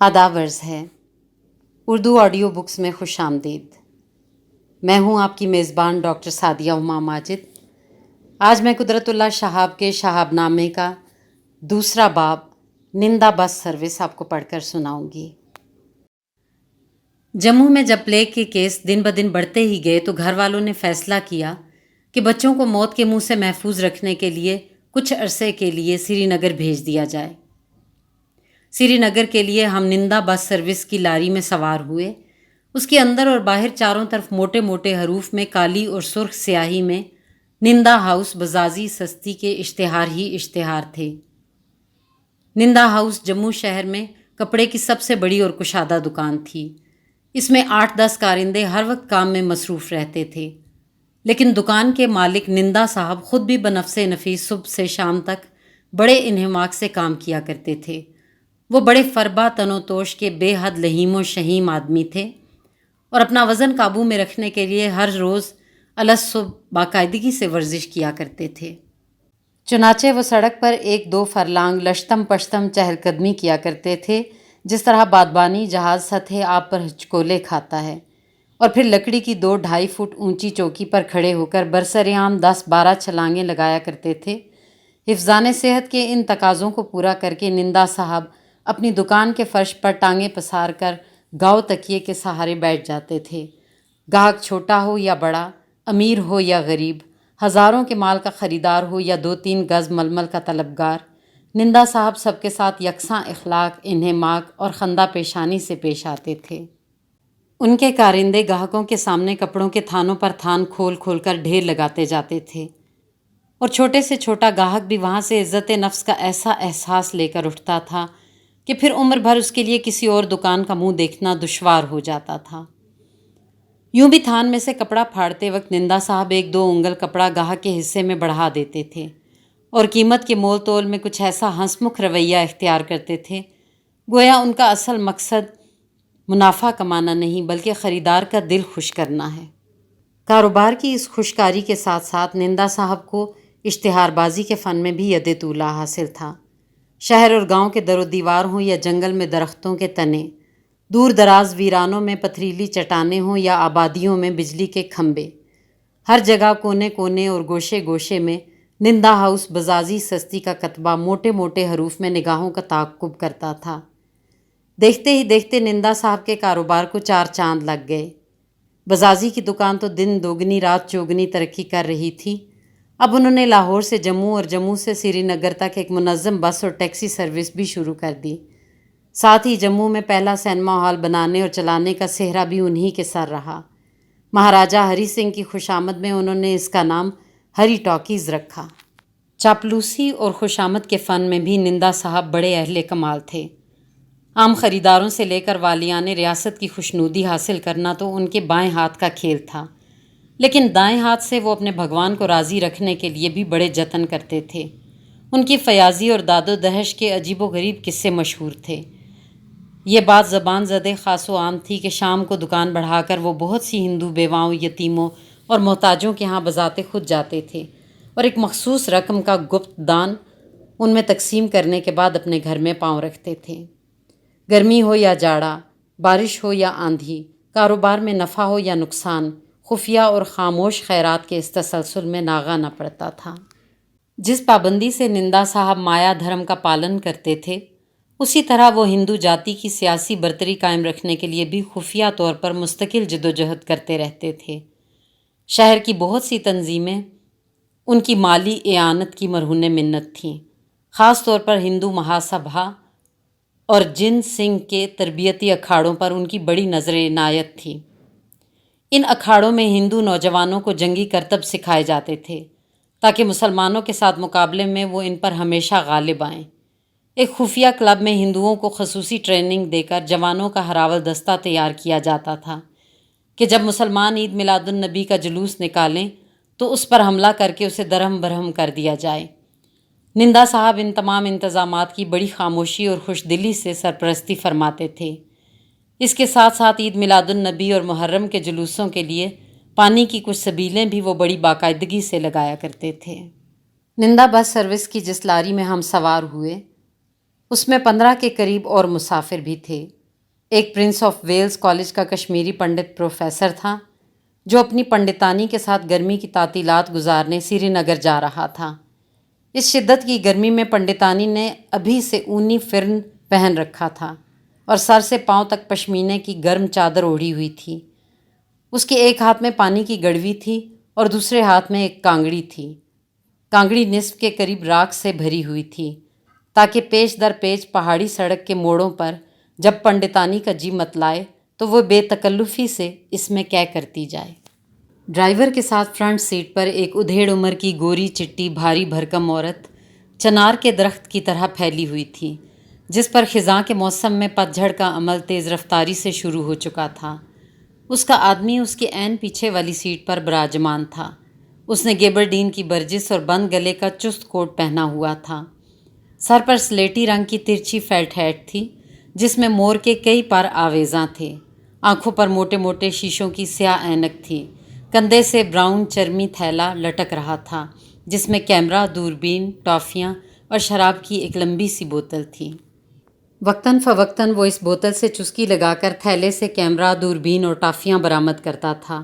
آداب عرض ہے۔ اردو آڈیو بکس میں خوش آمدید۔ میں ہوں آپ کی میزبان ڈاکٹر سعدیہ ہما ماجد۔ آج میں قدرت اللہ شہاب کے شہاب نامے کا دوسرا باب نندا بس سروس آپ کو پڑھ کر سناؤں گی۔ جموں میں جب پلیگ کے کیس دن بدن بڑھتے ہی گئے تو گھر والوں نے فیصلہ کیا کہ بچوں کو موت کے منہ سے محفوظ رکھنے کے لیے کچھ عرصے کے لیے سری نگر بھیج دیا جائے۔ سری نگر کے لیے ہم نندا بس سروس کی لاری میں سوار ہوئے۔ اس کے اندر اور باہر چاروں طرف موٹے موٹے حروف میں کالی اور سرخ سیاہی میں نندا ہاؤس بزازی سستی کے اشتہار ہی اشتہار تھے۔ نندا ہاؤس جموں شہر میں کپڑے کی سب سے بڑی اور کشادہ دکان تھی۔ اس میں 8-10 کارندے ہر وقت کام میں مصروف رہتے تھے، لیکن دکان کے مالک نندا صاحب خود بھی بنفس نفیس صبح سے شام تک بڑے انہماک سے کام کیا کرتے تھے۔ وہ بڑے فربا تنو توش کے بے حد لہیم و شہیم آدمی تھے اور اپنا وزن قابو میں رکھنے کے لیے ہر روز الصبح باقاعدگی سے ورزش کیا کرتے تھے۔ چنانچہ وہ سڑک پر 1-2 فرلانگ لشتم پشتم چہل قدمی کیا کرتے تھے، جس طرح بادبانی جہاز سطح آب پر ہچکولے کھاتا ہے، اور پھر لکڑی کی 2-2.5 فٹ اونچی چوکی پر کھڑے ہو کر برسر عام 10-12 چھلانگیں لگایا کرتے تھے۔ حفظان صحت کے ان تقاضوں کو پورا کر کے نندا صاحب اپنی دکان کے فرش پر ٹانگیں پسار کر گاؤ تکیے کے سہارے بیٹھ جاتے تھے۔ گاہک چھوٹا ہو یا بڑا، امیر ہو یا غریب، ہزاروں کے مال کا خریدار ہو یا 2-3 گز ململ کا طلبگار، نندا صاحب سب کے ساتھ یکساں اخلاق، انہماک اور خندہ پیشانی سے پیش آتے تھے۔ ان کے کارندے گاہکوں کے سامنے کپڑوں کے تھانوں پر تھان کھول کھول کر ڈھیر لگاتے جاتے تھے، اور چھوٹے سے چھوٹا گاہک بھی وہاں سے عزت نفس کا ایسا احساس لے کر اٹھتا تھا کہ پھر عمر بھر اس کے لیے کسی اور دکان کا منہ دیکھنا دشوار ہو جاتا تھا۔ یوں بھی تھان میں سے کپڑا پھاڑتے وقت نندا صاحب 1-2 انگل کپڑا گاہک کے حصے میں بڑھا دیتے تھے اور قیمت کے مول تول میں کچھ ایسا ہنس مکھ رویہ اختیار کرتے تھے گویا ان کا اصل مقصد منافع کمانا نہیں بلکہ خریدار کا دل خوش کرنا ہے۔ کاروبار کی اس خوشکاری کے ساتھ ساتھ نندا صاحب کو اشتہار بازی کے فن میں بھی ید طولہ حاصل تھا۔ شہر اور گاؤں کے در و دیوار ہوں یا جنگل میں درختوں کے تنے، دور دراز ویرانوں میں پتھریلی چٹانیں ہوں یا آبادیوں میں بجلی کے کھمبے، ہر جگہ کونے کونے اور گوشے گوشے میں نندا ہاؤس بزازی سستی کا کتبہ موٹے موٹے حروف میں نگاہوں کا تعاقب کرتا تھا۔ دیکھتے ہی دیکھتے نندا صاحب کے کاروبار کو 4 چاند لگ گئے۔ بزازی کی دکان تو دن دوگنی رات چوگنی ترقی کر رہی تھی۔ اب انہوں نے لاہور سے جموں اور جموں سے سری نگر تک ایک منظم بس اور ٹیکسی سروس بھی شروع کر دی۔ ساتھ ہی جموں میں پہلا سینما ہال بنانے اور چلانے کا سہرا بھی انہی کے سر رہا۔ مہاراجہ ہری سنگھ کی خوشامد میں انہوں نے اس کا نام ہری ٹاکیز رکھا۔ چاپلوسی اور خوشامد کے فن میں بھی نندا صاحب بڑے اہل کمال تھے۔ عام خریداروں سے لے کر والیان ریاست کی خوشنودی حاصل کرنا تو ان کے بائیں ہاتھ کا کھیل تھا، لیکن دائیں ہاتھ سے وہ اپنے بھگوان کو راضی رکھنے کے لیے بھی بڑے جتن کرتے تھے۔ ان کی فیاضی اور داد و دہش کے عجیب و غریب قصے مشہور تھے۔ یہ بات زبان زدہ خاص و عام تھی کہ شام کو دکان بڑھا کر وہ بہت سی ہندو بیواؤں، یتیموں اور محتاجوں کے ہاں بذات خود جاتے تھے اور ایک مخصوص رقم کا گپت دان ان میں تقسیم کرنے کے بعد اپنے گھر میں پاؤں رکھتے تھے۔ گرمی ہو یا جاڑا، بارش ہو یا آندھی، کاروبار میں نفع ہو یا نقصان، خفیہ اور خاموش خیرات کے اس تسلسل میں ناغہ نہ پڑتا تھا۔ جس پابندی سے نندا صاحب مایا دھرم کا پالن کرتے تھے، اسی طرح وہ ہندو جاتی کی سیاسی برتری قائم رکھنے کے لیے بھی خفیہ طور پر مستقل جدوجہد کرتے رہتے تھے۔ شہر کی بہت سی تنظیمیں ان کی مالی اعانت کی مرہون منت تھیں، خاص طور پر ہندو مہاسبھا اور جن سنگھ کے تربیتی اکھاڑوں پر ان کی بڑی نظر عنایت تھی۔ ان اکھاڑوں میں ہندو نوجوانوں کو جنگی کرتب سکھائے جاتے تھے تاکہ مسلمانوں کے ساتھ مقابلے میں وہ ان پر ہمیشہ غالب آئیں۔ ایک خفیہ کلب میں ہندوؤں کو خصوصی ٹریننگ دے کر جوانوں کا ہراول دستہ تیار کیا جاتا تھا کہ جب مسلمان عید میلاد النبی کا جلوس نکالیں تو اس پر حملہ کر کے اسے درہم برہم کر دیا جائے۔ نندا صاحب ان تمام انتظامات کی بڑی خاموشی اور خوش دلی سے سرپرستی فرماتے تھے۔ اس کے ساتھ ساتھ عید میلاد النبی اور محرم کے جلوسوں کے لیے پانی کی کچھ سبیلیں بھی وہ بڑی باقاعدگی سے لگایا کرتے تھے۔ نندا بس سروس کی جس لاری میں ہم سوار ہوئے اس میں 15 کے قریب اور مسافر بھی تھے۔ ایک پرنس آف ویلز کالج کا کشمیری پنڈت پروفیسر تھا جو اپنی پنڈتانی کے ساتھ گرمی کی تعطیلات گزارنے سری نگر جا رہا تھا۔ اس شدت کی گرمی میں پنڈتانی نے ابھی سے اونی فرن پہن رکھا تھا اور سر سے پاؤں تک پشمینے کی گرم چادر اوڑھی ہوئی تھی۔ اس کے ایک ہاتھ میں پانی کی گڑوی تھی اور دوسرے ہاتھ میں ایک کانگڑی تھی۔ کانگڑی نصف کے قریب راکھ سے بھری ہوئی تھی تاکہ پیچ در پیچ پہاڑی سڑک کے موڑوں پر جب پنڈتانی کا جی متلائے تو وہ بے تکلفی سے اس میں قے کرتی جائے۔ ڈرائیور کے ساتھ فرنٹ سیٹ پر ایک ادھیڑ عمر کی گوری چٹی بھاری بھرکم عورت چنار کے درخت کی طرح پھیلی ہوئی تھی جس پر خزاں کے موسم میں پت جھڑ کا عمل تیز رفتاری سے شروع ہو چکا تھا۔ اس کا آدمی اس کے عین پیچھے والی سیٹ پر براجمان تھا۔ اس نے گیبرڈین کی برجس اور بند گلے کا چست کوٹ پہنا ہوا تھا۔ سر پر سلیٹی رنگ کی ترچھی فیلٹ ہیٹ تھی جس میں مور کے کئی پر آویزاں تھے۔ آنکھوں پر موٹے موٹے شیشوں کی سیاہ اینک تھی۔ کندھے سے براؤن چرمی تھیلا لٹک رہا تھا جس میں کیمرہ، دوربین، ٹافیاں اور شراب کی ایک لمبی سی بوتل تھی۔ وقتاً فوقتاً وہ اس بوتل سے چسکی لگا کر تھیلے سے کیمرہ، دوربین اور ٹافیاں برآمد کرتا تھا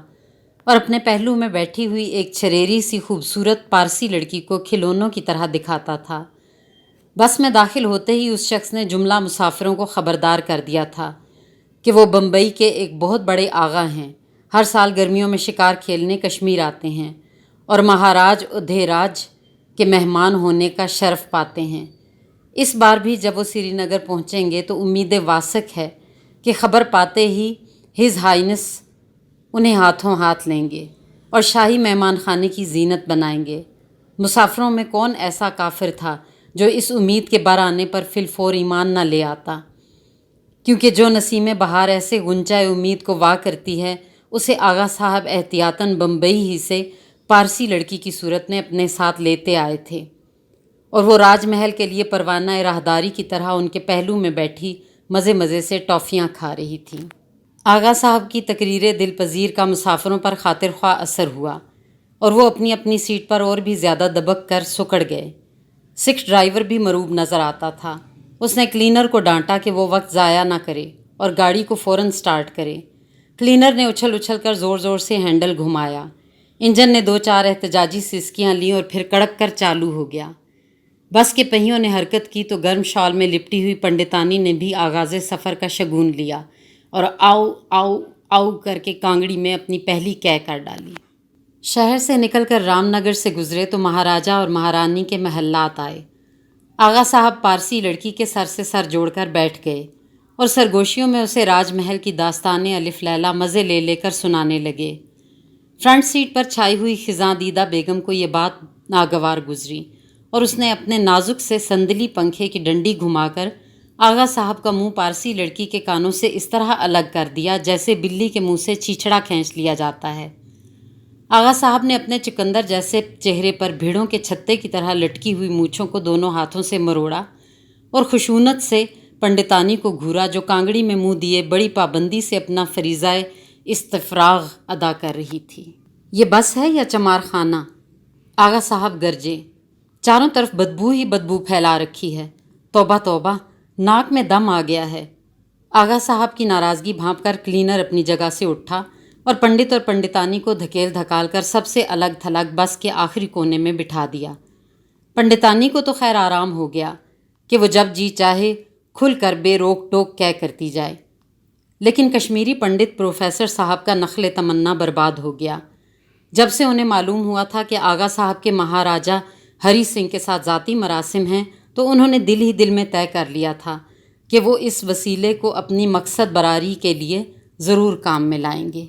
اور اپنے پہلو میں بیٹھی ہوئی ایک چھریری سی خوبصورت پارسی لڑکی کو کھلونوں کی طرح دکھاتا تھا۔ بس میں داخل ہوتے ہی اس شخص نے جملہ مسافروں کو خبردار کر دیا تھا کہ وہ بمبئی کے ایک بہت بڑے آغا ہیں، ہر سال گرمیوں میں شکار کھیلنے کشمیر آتے ہیں اور مہاراج ادھیراج کے مہمان ہونے کا شرف پاتے ہیں۔ اس بار بھی جب وہ سری نگر پہنچیں گے تو امید واسق ہے کہ خبر پاتے ہی ہز ہائنس انہیں ہاتھوں ہاتھ لیں گے اور شاہی مہمان خانے کی زینت بنائیں گے۔ مسافروں میں کون ایسا کافر تھا جو اس امید کے بر آنے پر فی الفور ایمان نہ لے آتا، کیونکہ جو نسیم بہار ایسے غنچۂ امید کو وا کرتی ہے اسے آغا صاحب احتیاطاً بمبئی ہی سے پارسی لڑکی کی صورت میں اپنے ساتھ لیتے آئے تھے اور وہ راج محل کے لیے پروانہ راہداری کی طرح ان کے پہلو میں بیٹھی مزے مزے سے ٹافیاں کھا رہی تھی۔ آغا صاحب کی تقریر دل پذیر کا مسافروں پر خاطر خواہ اثر ہوا اور وہ اپنی اپنی سیٹ پر اور بھی زیادہ دبک کر سکڑ گئے۔ سکھ ڈرائیور بھی مروب نظر آتا تھا۔ اس نے کلینر کو ڈانٹا کہ وہ وقت ضائع نہ کرے اور گاڑی کو فوراً سٹارٹ کرے۔ کلینر نے اچھل اچھل کر زور زور سے ہینڈل گھمایا۔ انجن نے 2-4 احتجاجی سسکیاں لیں اور پھر کڑک کر چالو ہو گیا۔ بس کے پہیوں نے حرکت کی تو گرم شال میں لپٹی ہوئی پنڈتانی نے بھی آغاز سفر کا شگون لیا اور آؤ آؤ آؤ کر کے کانگڑی میں اپنی پہلی قے کر ڈالی۔ شہر سے نکل کر رام نگر سے گزرے تو مہاراجا اور مہارانی کے محلات آئے۔ آغا صاحب پارسی لڑکی کے سر سے سر جوڑ کر بیٹھ گئے اور سرگوشیوں میں اسے راج محل کی داستانیں الف لیلا مزے لے لے کر سنانے لگے۔ فرنٹ سیٹ پر چھائی ہوئی خزاں دیدہ بیگم کو یہ بات ناگوار گزری اور اس نے اپنے نازک سے سندلی پنکھے کی ڈنڈی گھما کر آغا صاحب کا منہ پارسی لڑکی کے کانوں سے اس طرح الگ کر دیا جیسے بلی کے منہ سے چیچڑا کھینچ لیا جاتا ہے۔ آغا صاحب نے اپنے چکندر جیسے چہرے پر بھیڑوں کے چھتے کی طرح لٹکی ہوئی مونچھوں کو دونوں ہاتھوں سے مروڑا اور خشونت سے پنڈتانی کو گھورا جو کانگڑی میں منہ دیے بڑی پابندی سے اپنا فریضہ استفراغ ادا کر رہی تھی۔ یہ بس ہے یا چمار خانہ؟ آغا صاحب گرجے۔ چاروں طرف بدبو ہی بدبو پھیلا رکھی ہے۔ توبہ توبہ، ناک میں دم آ گیا ہے۔ آغا صاحب کی ناراضگی بھانپ کر کلینر اپنی جگہ سے اٹھا اور پنڈت اور پنڈتانی کو دھکیل دھکال کر سب سے الگ تھلگ بس کے آخری کونے میں بٹھا دیا۔ پنڈتانی کو تو خیر آرام ہو گیا کہ وہ جب جی چاہے کھل کر بے روک ٹوک قے کرتی جائے، لیکن کشمیری پنڈت پروفیسر صاحب کا نخل تمنا برباد ہو گیا جب سے انہیں معلوم ہوا تھا کہ آغا صاحب کے مہاراجا ہری سنگھ کے ساتھ ذاتی مراسم ہیں، تو انہوں نے دل ہی دل میں طے کر لیا تھا کہ وہ اس وسیلے کو اپنی مقصد براری کے لیے ضرور کام میں لائیں گے۔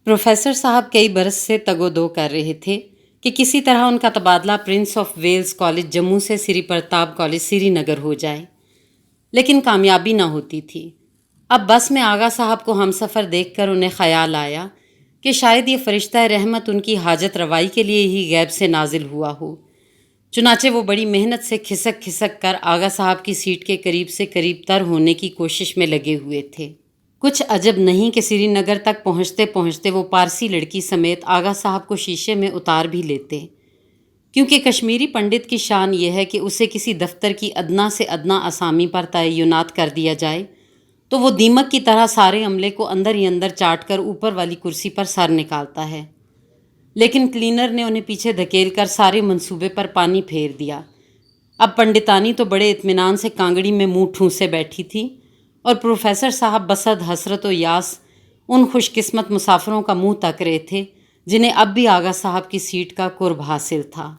پروفیسر صاحب کئی برس سے تگ و دو کر رہے تھے کہ کسی طرح ان کا تبادلہ Prince of Wales College Jammu سے سری پرتاپ کالج سری نگر ہو جائے، لیکن کامیابی نہ ہوتی تھی۔ اب بس میں آغا صاحب کو ہم سفر دیکھ کر انہیں خیال آیا کہ شاید یہ فرشتہ رحمت ان کی حاجت روائی کے لیے ہی غیب سے نازل ہوا ہو۔ چنانچہ وہ بڑی محنت سے کھسک کھسک کر آغا صاحب کی سیٹ کے قریب سے قریب تر ہونے کی کوشش میں لگے ہوئے تھے۔ کچھ عجب نہیں کہ سری نگر تک پہنچتے پہنچتے وہ پارسی لڑکی سمیت آغا صاحب کو شیشے میں اتار بھی لیتے۔ کیونکہ کشمیری پنڈت کی شان یہ ہے کہ اسے کسی دفتر کی ادنا سے ادنا اسامی پر تعینات کر دیا جائے تو وہ دیمک کی طرح سارے عملے کو اندر ہی اندر چاٹ کر اوپر والی کرسی پر سر نکالتا ہے۔ لیکن کلینر نے انہیں پیچھے دھکیل کر سارے منصوبے پر پانی پھیر دیا۔ اب پنڈتانی تو بڑے اطمینان سے کانگڑی میں منہ ٹھونسے بیٹھی تھی اور پروفیسر صاحب بصد حسرت و یاس ان خوش قسمت مسافروں کا منہ تک رہے تھے جنہیں اب بھی آغا صاحب کی سیٹ کا قرب حاصل تھا۔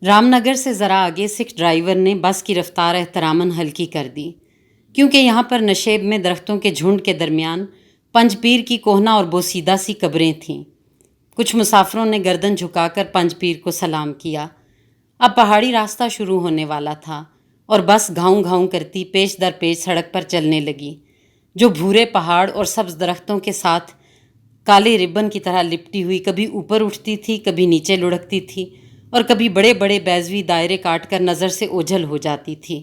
رام نگر سے ذرا آگے سکھ ڈرائیور نے بس کی رفتار احتراماً ہلکی کر دی، کیونکہ یہاں پر نشیب میں درختوں کے جھنڈ کے درمیان پنج پیر کی کوہنا اور بوسیدہ سی قبریں تھیں۔ کچھ مسافروں نے گردن جھکا کر پنج پیر کو سلام کیا۔ اب پہاڑی راستہ شروع ہونے والا تھا اور بس گھاؤں گھاؤں کرتی پیش در پیش سڑک پر چلنے لگی، جو بھورے پہاڑ اور سبز درختوں کے ساتھ کالے ربن کی طرح لپٹی ہوئی کبھی اوپر اٹھتی تھی، کبھی نیچے لڑکتی تھی اور کبھی بڑے بڑے بیضوی دائرے کاٹ کر نظر سے اوجھل ہو جاتی تھی۔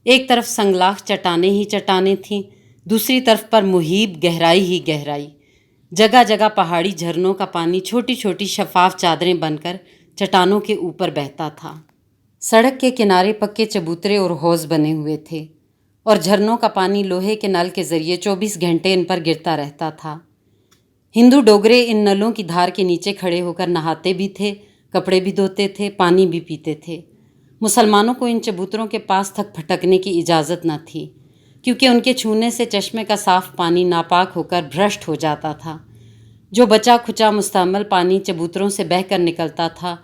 ایک طرف سنگلاخ چٹانیں ہی چٹانیں تھیں، دوسری طرف پر محیب گہرائی ہی گہرائی۔ جگہ جگہ پہاڑی جھرنوں کا پانی چھوٹی چھوٹی شفاف چادریں بن کر چٹانوں کے اوپر بہتا تھا۔ سڑک کے کنارے پکے چبوترے اور حوض بنے ہوئے تھے اور جھرنوں کا پانی لوہے کے نل کے ذریعے 24 گھنٹے ان پر گرتا رہتا تھا۔ ہندو ڈوگرے ان نلوں کی دھار کے نیچے کھڑے ہو کر نہاتے بھی تھے، کپڑے بھی دھوتے تھے، پانی بھی پیتے تھے۔ مسلمانوں کو ان چبوتروں کے پاس تک پھٹکنے کی اجازت نہ تھی، کیونکہ ان کے چھونے سے چشمے کا صاف پانی ناپاک ہو کر بھرشٹ ہو جاتا تھا۔ جو بچا کھچا مستعمل پانی چبوتروں سے بہہ کر نکلتا تھا،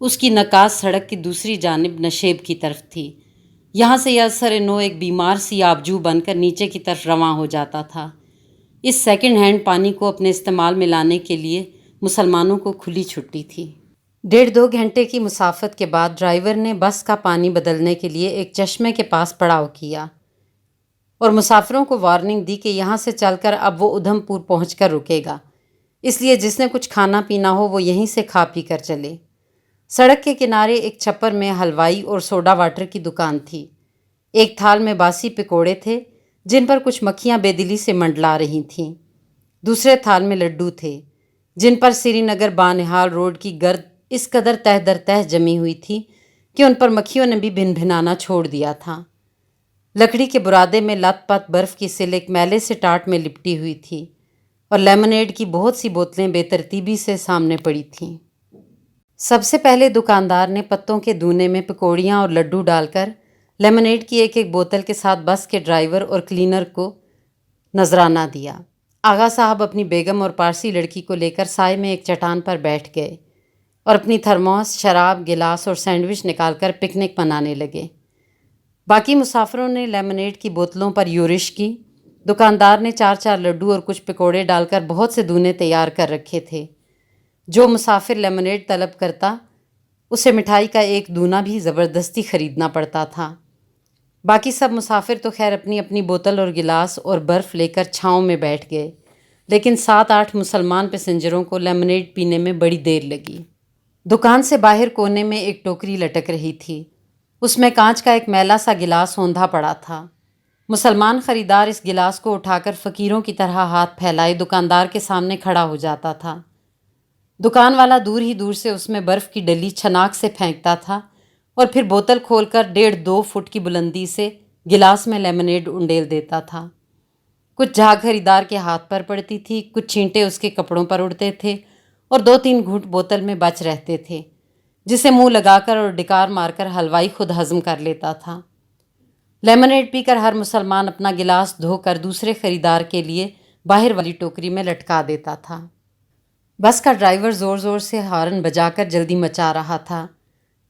اس کی نکاس سڑک کی دوسری جانب نشیب کی طرف تھی۔ یہاں سے یہ اثر نو ایک بیمار سی آبجو بن کر نیچے کی طرف رواں ہو جاتا تھا۔ اس سیکنڈ ہینڈ پانی کو اپنے استعمال میں لانے کے لیے مسلمانوں کو کھلی چھٹی تھی۔ 1.5-2 گھنٹے کی مسافت کے بعد ڈرائیور نے بس کا پانی بدلنے کے لیے ایک چشمے کے پاس پڑاؤ کیا اور مسافروں کو وارننگ دی کہ یہاں سے چل کر اب وہ ادھم پور پہنچ کر رکے گا، اس لیے جس نے کچھ کھانا پینا ہو وہ یہیں سے کھا پی کر چلے۔ سڑک کے کنارے ایک چھپر میں حلوائی اور سوڈا واٹر کی دکان تھی۔ ایک تھال میں باسی پکوڑے تھے جن پر کچھ مکھیاں بے دلی سے منڈلا رہی تھیں۔ دوسرے تھال میں لڈو تھے جن پر سری نگر بانہال روڈ کی گرد اس قدر تہ در تہ جمی ہوئی تھی کہ ان پر مکھیوں نے بھی بھن بھنانا چھوڑ دیا تھا۔ لکڑی کے برادے میں لت پت برف کی سل ایک میلے سے ٹاٹ میں لپٹی ہوئی تھی اور لیمنیڈ کی بہت سی بوتلیں بے ترتیبی سے سامنے پڑی تھیں۔ سب سے پہلے دکاندار نے پتوں کے دونے میں پکوڑیاں اور لڈو ڈال کر لیمنیڈ کی ایک ایک بوتل کے ساتھ بس کے ڈرائیور اور کلینر کو نذرانہ دیا۔ آغا صاحب اپنی بیگم اور پارسی لڑکی کو لے کر سائے میں ایک چٹان پر بیٹھ گئے اور اپنی تھرموس، شراب، گلاس اور سینڈوچ نکال کر پکنک منانے لگے۔ باقی مسافروں نے لیمنیڈ کی بوتلوں پر یورش کی۔ دکاندار نے 4 لڈو اور کچھ پکوڑے ڈال کر بہت سے دونے تیار کر رکھے تھے۔ جو مسافر لیمنیڈ طلب کرتا اسے مٹھائی کا ایک دونا بھی زبردستی خریدنا پڑتا تھا۔ باقی سب مسافر تو خیر اپنی اپنی بوتل اور گلاس اور برف لے کر چھاؤں میں بیٹھ گئے، لیکن 7-8 مسلمان پیسنجروں کو لیمنیڈ پینے میں بڑی دیر لگی۔ دکان سے باہر کونے میں ایک ٹوکری لٹک رہی تھی، اس میں کانچ کا ایک میلا سا گلاس اوندھا پڑا تھا۔ مسلمان خریدار اس گلاس کو اٹھا کر فقیروں کی طرح ہاتھ پھیلائے دکاندار کے سامنے کھڑا ہو جاتا تھا۔ دکان والا دور ہی دور سے اس میں برف کی ڈلی چھناک سے پھینکتا تھا اور پھر بوتل کھول کر 1.5-2 فٹ کی بلندی سے گلاس میں لیمنیڈ انڈیل دیتا تھا۔ کچھ جھاگ خریدار کے ہاتھ پر پڑتی تھی، کچھ چھینٹے اس کے کپڑوں پر اڑتے تھے اور 2-3 گھونٹ بوتل میں بچ رہتے تھے، جسے منہ لگا کر اور ڈکار مار کر حلوائی خود ہضم کر لیتا تھا۔ لیمنیڈ پی کر ہر مسلمان اپنا گلاس دھو کر دوسرے خریدار کے لیے باہر والی ٹوکری میں لٹکا دیتا تھا۔ بس کا ڈرائیور زور زور سے ہارن بجا کر جلدی مچا رہا تھا۔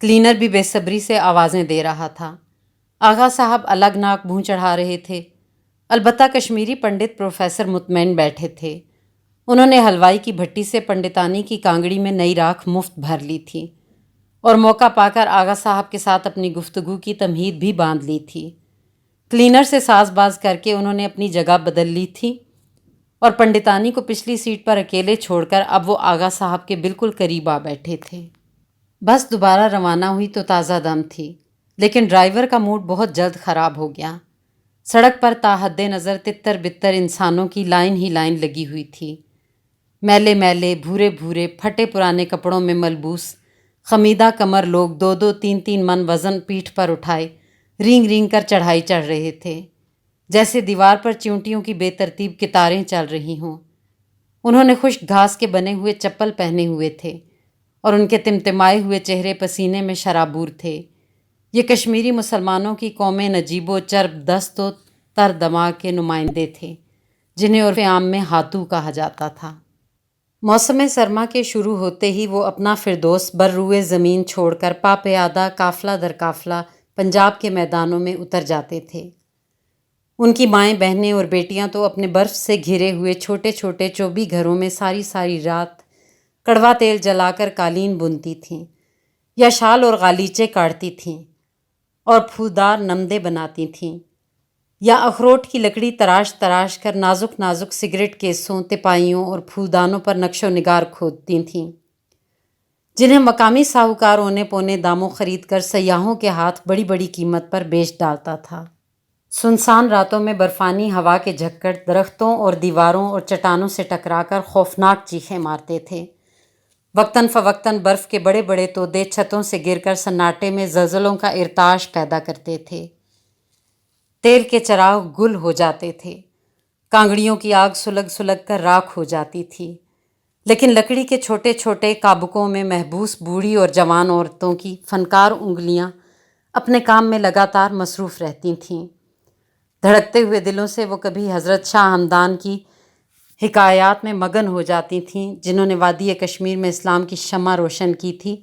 کلینر بھی بے صبری سے آوازیں دے رہا تھا۔ آغا صاحب الگ ناک منہ چڑھا رہے تھے۔ البتہ کشمیری پنڈت پروفیسر مطمئن بیٹھے تھے۔ انہوں نے حلوائی کی بھٹی سے پنڈتانی کی کانگڑی میں نئی راکھ مفت بھر لی تھی اور موقع پا کر آغا صاحب کے ساتھ اپنی گفتگو کی تمہید بھی باندھ لی تھی۔ کلینر سے ساز باز کر کے انہوں نے اپنی جگہ بدل لی تھی اور پنڈتانی کو پچھلی سیٹ پر اکیلے چھوڑ کر اب وہ آغا صاحب کے بالکل قریب آ بیٹھے تھے۔ بس دوبارہ روانہ ہوئی تو تازہ دم تھی، لیکن ڈرائیور کا موڈ بہت جلد خراب ہو گیا۔ سڑک پر تا حد نظر تتر بتر انسانوں کی لائن ہی لائن لگی ہوئی تھی۔ میلے میلے، بھورے بھورے، پھٹے پرانے کپڑوں میں ملبوس، خمیدہ کمر لوگ 2-2 3-3 من وزن پیٹھ پر اٹھائے رینگ رینگ کر چڑھائی چڑھ رہے تھے، جیسے دیوار پر چیونٹیوں کی بے ترتیب کتاریں چل رہی ہوں۔ انہوں نے خشک گھاس کے بنے ہوئے چپل پہنے ہوئے تھے اور ان کے تمتمائے ہوئے چہرے پسینے میں شرابور تھے۔ یہ کشمیری مسلمانوں کی قوم نجیب و چرب دست و تر دماغ کے نمائندے تھے، جنہیں عرف عام میں ہاتھو کہا جاتا تھا۔ موسم سرما کے شروع ہوتے ہی وہ اپنا فردوس بر روئے زمین چھوڑ کر پا پیادہ قافلہ در قافلہ پنجاب کے میدانوں میں اتر جاتے تھے۔ ان کی مائیں بہنیں اور بیٹیاں تو اپنے برف سے گھرے ہوئے چھوٹے چھوٹے چوبی گھروں میں ساری ساری رات کڑوا تیل جلا کر قالین بنتی تھیں، یا شال اور غالیچے کاٹتی تھیں اور پھودار نمدے بناتی تھیں، یا اخروٹ کی لکڑی تراش تراش کر نازک نازک سگریٹ کیسوں، تپائیوں اور پھودانوں پر نقش و نگار کھودتی تھیں، جنہیں مقامی ساہوکار اونے پونے داموں خرید کر سیاحوں کے ہاتھ بڑی بڑی قیمت پر بیچ ڈالتا تھا۔ سنسان راتوں میں برفانی ہوا کے جھکڑ درختوں اور دیواروں اور چٹانوں سے ٹکرا کر خوفناک چیخیں مارتے تھے۔ وقتاً فوقتاً برف کے بڑے بڑے تودے چھتوں سے گر کر سناٹے میں زلزلوں کا ارتعاش پیدا کرتے تھے۔ تیل کے چراغ گل ہو جاتے تھے، کانگڑیوں کی آگ سلگ سلگ کر راکھ ہو جاتی تھی، لیکن لکڑی کے چھوٹے چھوٹے کابکوں میں محبوس بوڑھی اور جوان عورتوں کی فنکار انگلیاں اپنے کام میں لگاتار مصروف رہتی تھیں۔ دھڑکتے ہوئے دلوں سے وہ کبھی حضرت شاہ ہمدان کی حکایات میں مگن ہو جاتی تھیں، جنہوں نے وادی کشمیر میں اسلام کی شمع روشن کی تھی،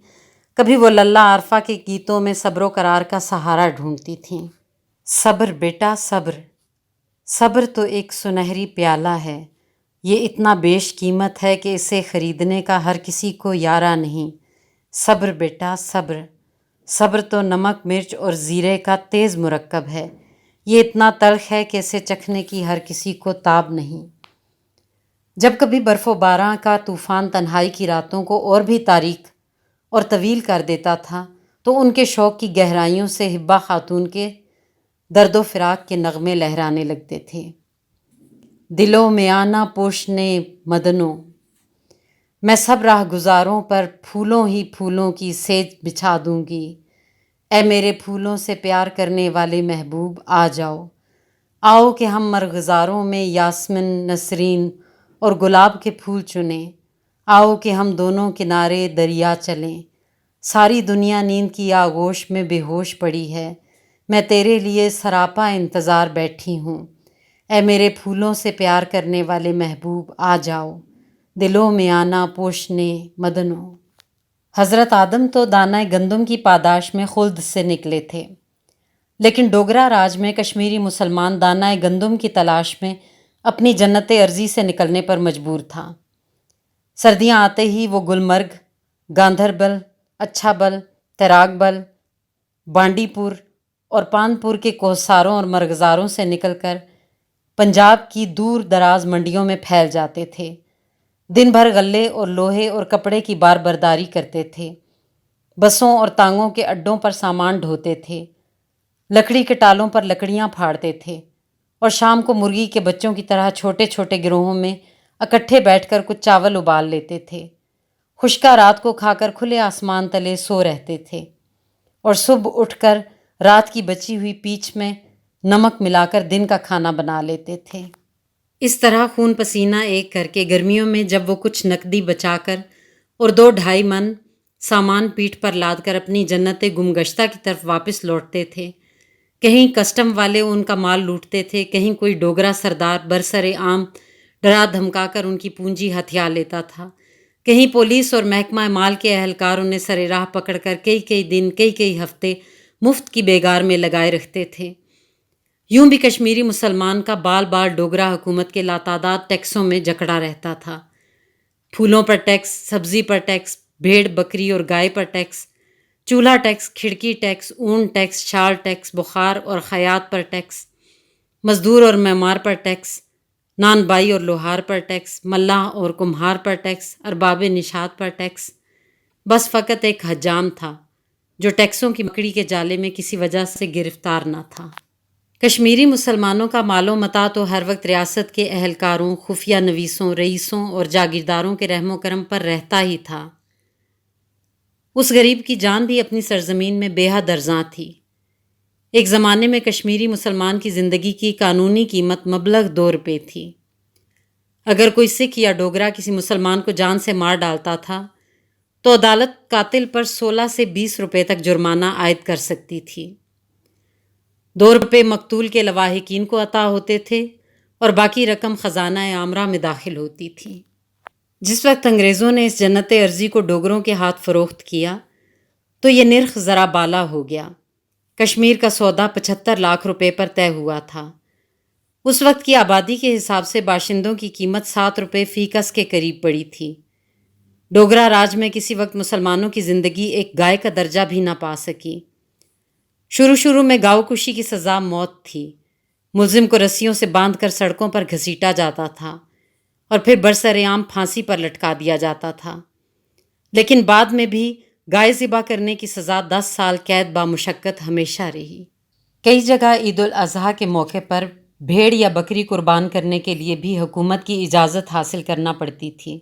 کبھی وہ للہ عارفہ کے گیتوں میں صبر و قرار کا سہارا ڈھونڈتی تھیں۔ صبر بیٹا صبر، صبر تو ایک سنہری پیالہ ہے، یہ اتنا بیش قیمت ہے کہ اسے خریدنے کا ہر کسی کو یارہ نہیں۔ صبر بیٹا صبر، صبر تو نمک مرچ اور زیرے کا تیز مرکب ہے، یہ اتنا تلخ ہے کہ اسے چکھنے کی ہر کسی کو تاب نہیں۔ جب کبھی برف و باران کا طوفان تنہائی کی راتوں کو اور بھی تاریک اور طویل کر دیتا تھا تو ان کے شوق کی گہرائیوں سے حبہ خاتون کے درد و فراق کے نغمے لہرانے لگتے تھے۔ دلوں میں آنا پوشنے مدنوں، میں سب راہ گزاروں پر پھولوں ہی پھولوں کی سیج بچھا دوں گی، اے میرے پھولوں سے پیار کرنے والے محبوب آ جاؤ، آؤ کہ ہم مرغزاروں میں یاسمن نسرین اور گلاب کے پھول چنیں، آؤ کہ ہم دونوں کنارے دریا چلیں، ساری دنیا نیند کی آغوش میں بے ہوش پڑی ہے، میں تیرے لیے سراپا انتظار بیٹھی ہوں، اے میرے پھولوں سے پیار کرنے والے محبوب آ جاؤ، دلوں میں آنا پوشنے مدنوں۔ حضرت آدم تو دانہ گندم کی پاداش میں خلد سے نکلے تھے، لیکن ڈوگرا راج میں کشمیری مسلمان دانہ گندم کی تلاش میں اپنی جنت ارضی سے نکلنے پر مجبور تھا۔ سردیاں آتے ہی وہ گلمرگ، گاندربل، اچھا بل، تیراک بل، بانڈی پور اور پان پور کے کوہساروں اور مرغزاروں سے نکل کر پنجاب کی دور دراز منڈیوں میں پھیل جاتے تھے، دن بھر غلے اور لوہے اور کپڑے کی بار برداری کرتے تھے، بسوں اور تانگوں کے اڈوں پر سامان ڈھوتے تھے، لکڑی کے ٹالوں پر لکڑیاں پھاڑتے تھے، اور شام کو مرغی کے بچوں کی طرح چھوٹے چھوٹے گروہوں میں اکٹھے بیٹھ کر کچھ چاول ابال لیتے تھے، خشکا رات کو کھا کر کھلے آسمان تلے سو رہتے تھے، اور صبح اٹھ کر رات کی بچی ہوئی پیچ میں نمک ملا کر دن کا کھانا بنا لیتے تھے۔ اس طرح خون پسینہ ایک کر کے گرمیوں میں جب وہ کچھ نقدی بچا کر اور 2-2.5 من سامان پیٹھ پر لاد کر اپنی جنت گمگشتہ کی طرف واپس لوٹتے تھے، کہیں کسٹم والے ان کا مال لوٹتے تھے، کہیں کوئی ڈوگرا سردار برسر عام ڈرا دھمکا کر ان کی پونجی ہتھیا لیتا تھا، کہیں پولیس اور محکمہ مال کے اہلکار انہیں سر راہ پکڑ کر کئی دن کئی ہفتے مفت کی بیگار میں لگائے رکھتے تھے۔ یوں بھی کشمیری مسلمان کا بال بال ڈوگرا حکومت کے لاتعداد ٹیکسوں میں جکڑا رہتا تھا۔ پھولوں پر ٹیکس، سبزی پر ٹیکس، بھیڑ بکری اور گائے پر ٹیکس، چولہا ٹیکس، کھڑکی ٹیکس، اون ٹیکس، شال ٹیکس، بخار اور خیاط پر ٹیکس، مزدور اور معمار پر ٹیکس، نان بائی اور لوہار پر ٹیکس، ملاح اور کمہار پر ٹیکس، ارباب نشاد پر ٹیکس۔ بس فقط ایک حجام تھا جو ٹیکسوں کی مکڑی کے جالے میں کسی وجہ سے گرفتار نہ تھا۔ کشمیری مسلمانوں کا مال و متاع تو ہر وقت ریاست کے اہلکاروں، خفیہ نویسوں، رئیسوں اور جاگیرداروں کے رحم و کرم پر رہتا ہی تھا۔ اس غریب کی جان بھی اپنی سرزمین میں بے حد ارزاں تھی۔ ایک زمانے میں کشمیری مسلمان کی زندگی کی قانونی قیمت مبلغ 2 روپے تھی۔ اگر کوئی سکھ یا ڈوگرا کسی مسلمان کو جان سے مار ڈالتا تھا تو عدالت قاتل پر 16 سے 20 روپے تک جرمانہ عائد کر سکتی تھی۔ 2 روپے مقتول کے لواحقین کو عطا ہوتے تھے اور باقی رقم خزانہ عامرہ میں داخل ہوتی تھی۔ جس وقت انگریزوں نے اس جنت ارضی کو ڈوگروں کے ہاتھ فروخت کیا تو یہ نرخ ذرا بالا ہو گیا۔ کشمیر کا سودا 75 لاکھ روپے پر طے ہوا تھا۔ اس وقت کی آبادی کے حساب سے باشندوں کی قیمت 7 روپے فی کس کے قریب پڑی تھی۔ ڈوگرا راج میں کسی وقت مسلمانوں کی زندگی ایک گائے کا درجہ بھی نہ پا سکی۔ شروع میں گاؤ کشی کی سزا موت تھی۔ ملزم کو رسیوں سے باندھ کر سڑکوں پر گھسیٹا جاتا تھا اور پھر برسر عام پھانسی پر لٹکا دیا جاتا تھا۔ لیکن بعد میں بھی گائے ذبح کرنے کی سزا 10 سال قید بامشقت ہمیشہ رہی۔ کئی جگہ عید الاضحیٰ کے موقع پر بھیڑ یا بکری قربان کرنے کے لیے بھی حکومت کی اجازت حاصل کرنا پڑتی تھی،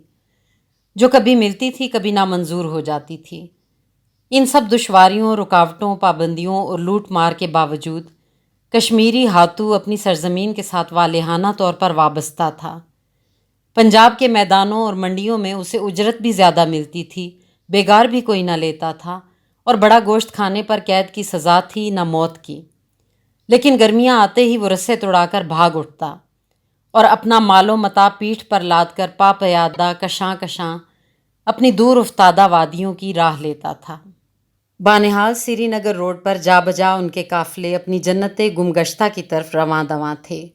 جو کبھی ملتی تھی کبھی نامنظور ہو جاتی تھی۔ ان سب دشواریوں، رکاوٹوں، پابندیوں اور لوٹ مار کے باوجود کشمیری ہاتھو اپنی سرزمین کے ساتھ والہانہ طور پر وابستہ تھا۔ پنجاب کے میدانوں اور منڈیوں میں اسے اجرت بھی زیادہ ملتی تھی، بیگار بھی کوئی نہ لیتا تھا، اور بڑا گوشت کھانے پر قید کی سزا تھی نہ موت کی۔ لیکن گرمیاں آتے ہی وہ رسے توڑا کر بھاگ اٹھتا اور اپنا مال و متاع پیٹھ پر لاد کر پا پیادہ کشاں کشاں اپنی دور افتادہ وادیوں کی راہ لیتا تھا۔ بانہال سری نگر روڈ پر جا بجا ان کے قافلے اپنی جنت گمگشتہ کی طرف رواں دواں تھے۔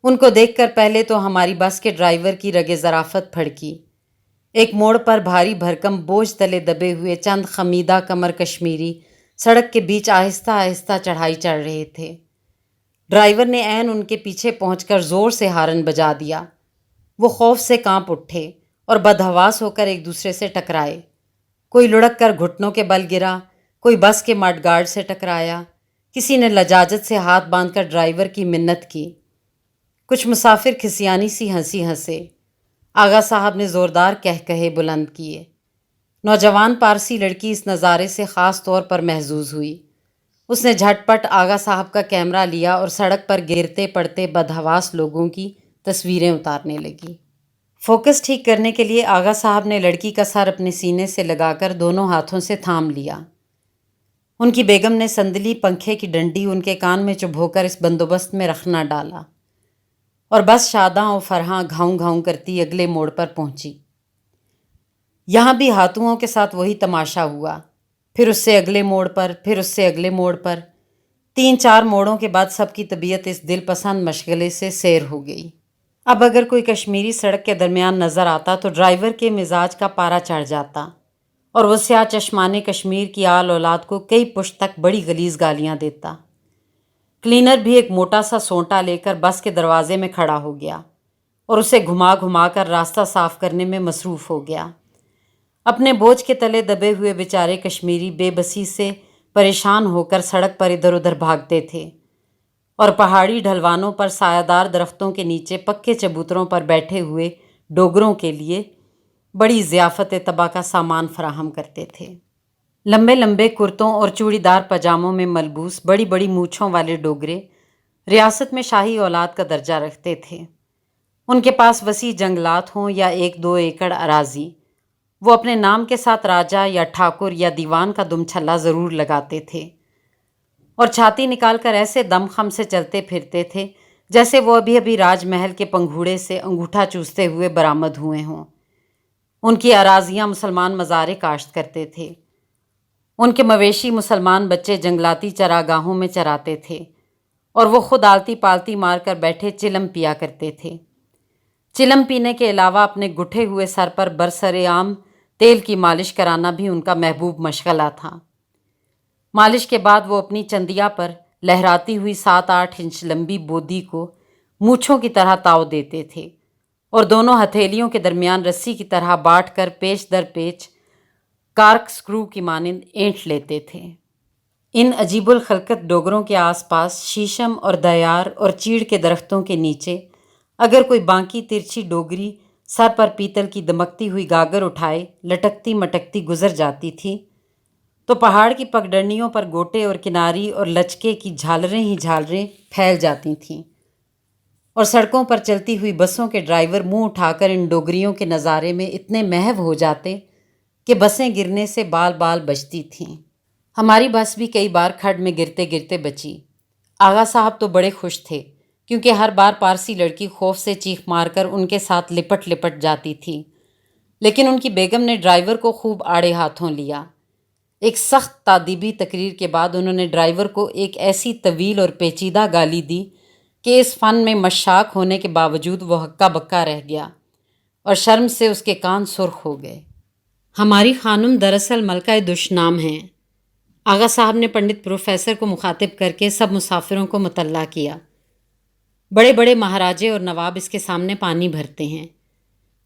ان کو دیکھ کر پہلے تو ہماری بس کے ڈرائیور کی رگ ظرافت پھڑکی۔ ایک موڑ پر بھاری بھرکم بوجھ تلے دبے ہوئے چند خمیدہ کمر کشمیری سڑک کے بیچ آہستہ آہستہ چڑھائی چڑھ رہے تھے۔ ڈرائیور نے عین ان کے پیچھے پہنچ کر زور سے ہارن بجا دیا۔ وہ خوف سے کانپ اٹھے اور بدحواس ہو کر ایک دوسرے سے ٹکرائے۔ کوئی لڑک کر گھٹنوں کے بل گرا، کوئی بس کے مڈ گارڈ سے ٹکرایا، کسی نے لجاجت سے ہاتھ باندھ کر ڈرائیور کی منت کی۔ کچھ مسافر کھسیانی سی ہنسی ہنسے۔ آغا صاحب نے زوردار کہے بلند کیے۔ نوجوان پارسی لڑکی اس نظارے سے خاص طور پر محظوظ ہوئی۔ اس نے جھٹ پٹ آغا صاحب کا کیمرہ لیا اور سڑک پر گرتے پڑتے بدحواس لوگوں کی تصویریں اتارنے لگی۔ فوکس ٹھیک کرنے کے لیے آغا صاحب نے لڑکی کا سر اپنے سینے سے لگا کر دونوں ہاتھوں سے تھام لیا۔ ان کی بیگم نے سندلی پنکھے کی ڈنڈی ان کے کان میں چبھو کر اس بندوبست میں رکھ نہ ڈالا، اور بس شاداں و فرحاں گھاؤں گھاؤں کرتی اگلے موڑ پر پہنچی۔ یہاں بھی ہاتھوؤں کے ساتھ وہی تماشا ہوا، پھر اس سے اگلے موڑ پر، پھر اس سے اگلے موڑ پر۔ 3-4 موڑوں کے بعد سب کی طبیعت اس دل پسند مشغلے سے سیر ہو گئی۔ اب اگر کوئی کشمیری سڑک کے درمیان نظر آتا تو ڈرائیور کے مزاج کا پارا چڑھ جاتا اور وہ سیاہ چشمان کشمیر کی آل اولاد کو کئی پشت تک بڑی غلیظ گالیاں دیتا۔ کلینر بھی ایک موٹا سا سونٹا لے کر بس کے دروازے میں کھڑا ہو گیا اور اسے گھما گھما کر راستہ صاف کرنے میں مصروف ہو گیا۔ اپنے بوجھ کے تلے دبے ہوئے بیچارے کشمیری بے بسی سے پریشان ہو کر سڑک پر ادھر ادھر بھاگتے تھے اور پہاڑی ڈھلوانوں پر سایہ دار درختوں کے نیچے پکے چبوتروں پر بیٹھے ہوئے ڈوگروں کے لیے بڑی ضیافت طبع کا سامان فراہم کرتے تھے۔ لمبے لمبے کرتوں اور چوڑی دار پاجاموں میں ملبوس بڑی بڑی مونچھوں والے ڈوگرے ریاست میں شاہی اولاد کا درجہ رکھتے تھے۔ ان کے پاس وسیع جنگلات ہوں یا 1-2 ایکڑ اراضی، وہ اپنے نام کے ساتھ راجا یا ٹھاکر یا دیوان کا دم چھلا ضرور لگاتے تھے اور چھاتی نکال کر ایسے دم خم سے چلتے پھرتے تھے جیسے وہ ابھی ابھی راج محل کے پنگھوڑے سے انگوٹھا چوستے ہوئے برآمد ہوئے ہوں۔ ان کی اراضیاں مسلمان مزارع کاشت کرتے تھے۔ ان کے مویشی مسلمان بچے جنگلاتی چراگاہوں میں چراتے تھے اور وہ خود آلتی پالتی مار کر بیٹھے چلم پیا کرتے تھے۔ چلم پینے کے علاوہ اپنے گٹھے ہوئے سر پر برسر عام تیل کی مالش کرانا بھی ان کا محبوب مشغلہ تھا۔ مالش کے بعد وہ اپنی چندیا پر لہراتی ہوئی 7-8 انچ لمبی بودی کو مونچھوں کی طرح تاؤ دیتے تھے اور دونوں ہتھیلیوں کے درمیان رسی کی طرح بانٹ کر پیچ در پیچ کارک سکرو کی مانند اینٹ لیتے تھے۔ ان عجیب الخلقت ڈوگروں کے آس پاس شیشم اور دیار اور چیڑ کے درختوں کے نیچے اگر کوئی بانکی ترچھی ڈوگری سر پر پیتل کی دمکتی ہوئی گاگر اٹھائے لٹکتی مٹکتی گزر جاتی تھی تو پہاڑ کی پگڈنڈیوں پر گوٹے اور کناری اور لچکے کی جھالریں ہی جھالریں پھیل جاتی تھیں، اور سڑکوں پر چلتی ہوئی بسوں کے ڈرائیور منہ اٹھا کر ان ڈوگریوں کے نظارے میں اتنے محو ہو جاتے کہ بسیں گرنے سے بال بال بچتی تھیں۔ ہماری بس بھی کئی بار کھڈ میں گرتے گرتے بچی۔ آغا صاحب تو بڑے خوش تھے کیونکہ ہر بار پارسی لڑکی خوف سے چیخ مار کر ان کے ساتھ لپٹ لپٹ جاتی تھی، لیکن ان کی بیگم نے ڈرائیور کو خوب آڑے ہاتھوں لیا۔ ایک سخت تادیبی تقریر کے بعد انہوں نے ڈرائیور کو ایک ایسی طویل اور پیچیدہ گالی دی کہ اس فن میں مشاق ہونے کے باوجود وہ ہکا بکا رہ گیا اور شرم سے اس کے کان سرخ ہو گئے۔ ہماری خانم دراصل ملکہ دشنام ہیں۔ آغا صاحب نے پنڈت پروفیسر کو مخاطب کر کے سب مسافروں کو مطلع کیا۔ بڑے بڑے مہاراجے اور نواب اس کے سامنے پانی بھرتے ہیں۔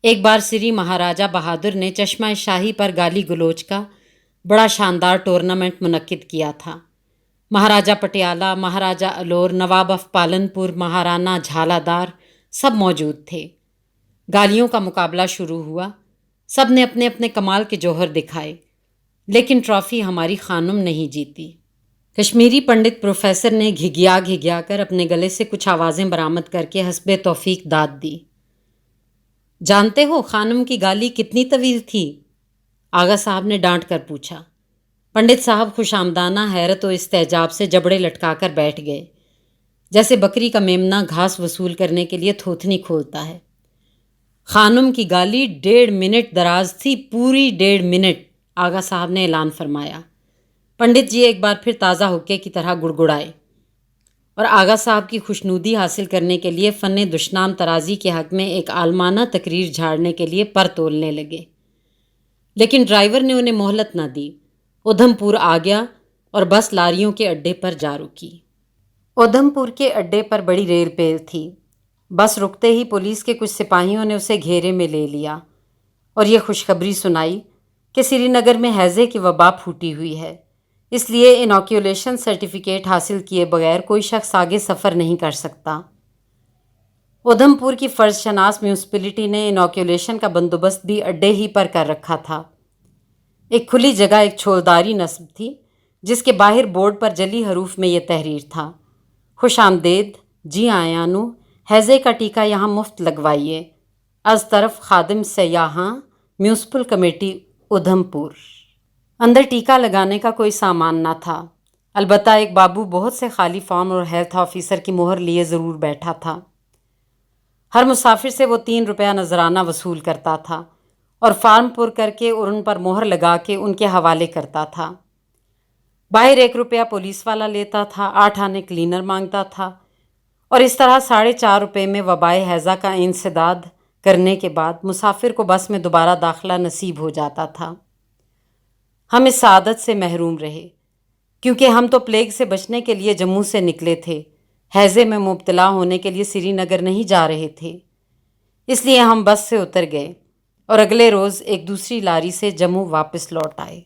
ایک بار سری مہاراجہ بہادر نے چشمہ شاہی پر گالی گلوچ کا بڑا شاندار ٹورنامنٹ منعقد کیا تھا۔ مہاراجہ پٹیالہ، مہاراجہ الور، نواب آف پالن پور، مہارانا جھالا دار سب موجود تھے۔ گالیوں کا مقابلہ شروع ہوا۔ سب نے اپنے اپنے کمال کے جوہر دکھائے، لیکن ٹرافی ہماری خانم نہیں جیتی۔ کشمیری پنڈت پروفیسر نے گھگیا گھگیا کر اپنے گلے سے کچھ آوازیں برآمد کر کے حسب توفیق داد دی۔ جانتے ہو خانم کی گالی کتنی طویل تھی؟ آغا صاحب نے ڈانٹ کر پوچھا۔ پنڈت صاحب خوش آمدانہ حیرت و استعجاب سے جبڑے لٹکا کر بیٹھ گئے، جیسے بکری کا میمنا گھاس وصول کرنے کے لیے تھوتنی کھولتا ہے۔ خانم کی گالی 1.5 منٹ دراز تھی، پوری 1.5 منٹ، آغا صاحب نے اعلان فرمایا۔ پنڈت جی ایک بار پھر تازہ حقے کی طرح گڑگڑائے اور آغا صاحب کی خوشنودی حاصل کرنے کے لیے فن دشنام ترازی کے حق میں ایک عالمانہ تقریر جھاڑنے کے لیے پر تولنے لگے، لیکن ڈرائیور نے انہیں مہلت نہ دی۔ ادھم پور آ گیا اور بس لاریوں کے اڈے پر جا رکی۔ ادھم پور کے اڈے پر بڑی ریل پیل تھی۔ بس رکتے ہی پولیس کے کچھ سپاہیوں نے اسے گھیرے میں لے لیا اور یہ خوشخبری سنائی کہ سری نگر میں ہیضے کی وبا پھوٹی ہوئی ہے، اس لیے انوکیولیشن سرٹیفکیٹ حاصل کیے بغیر کوئی شخص آگے سفر نہیں کر سکتا۔ ادھم پور کی فرض شناس میونسپلٹی نے انوکیولیشن کا بندوبست بھی اڈے ہی پر کر رکھا تھا۔ ایک کھلی جگہ ایک چھولداری نصب تھی جس کے باہر بورڈ پر جلی حروف میں یہ تحریر تھا: خوش آمدید، جی آیانو، ہیضے کا ٹیکہ یہاں مفت لگوائیے، از طرف خادم سیاحاں، میونسپل کمیٹی ادھم پور۔ اندر ٹیکہ لگانے کا کوئی سامان نہ تھا، البتہ ایک بابو بہت سے خالی فارم اور ہیلتھ آفیسر کی مہر لیے ضرور بیٹھا تھا۔ ہر مسافر سے وہ 3 روپیہ نذرانہ وصول کرتا تھا اور فارم پر کر کے اور ان پر مہر لگا کے ان کے حوالے کرتا تھا۔ باہر 1 روپیہ پولیس والا لیتا تھا، 8 آنے کلینر مانگتا تھا، اور اس طرح 4.5 روپے میں وبائے ہیضہ کا انسداد کرنے کے بعد مسافر کو بس میں دوبارہ داخلہ نصیب ہو جاتا تھا۔ ہم اس سعادت سے محروم رہے کیونکہ ہم تو پلیگ سے بچنے کے لیے جموں سے نکلے تھے، ہیضے میں مبتلا ہونے کے لیے سری نگر نہیں جا رہے تھے۔ اس لیے ہم بس سے اتر گئے اور اگلے روز ایک دوسری لاری سے جموں واپس لوٹ آئے۔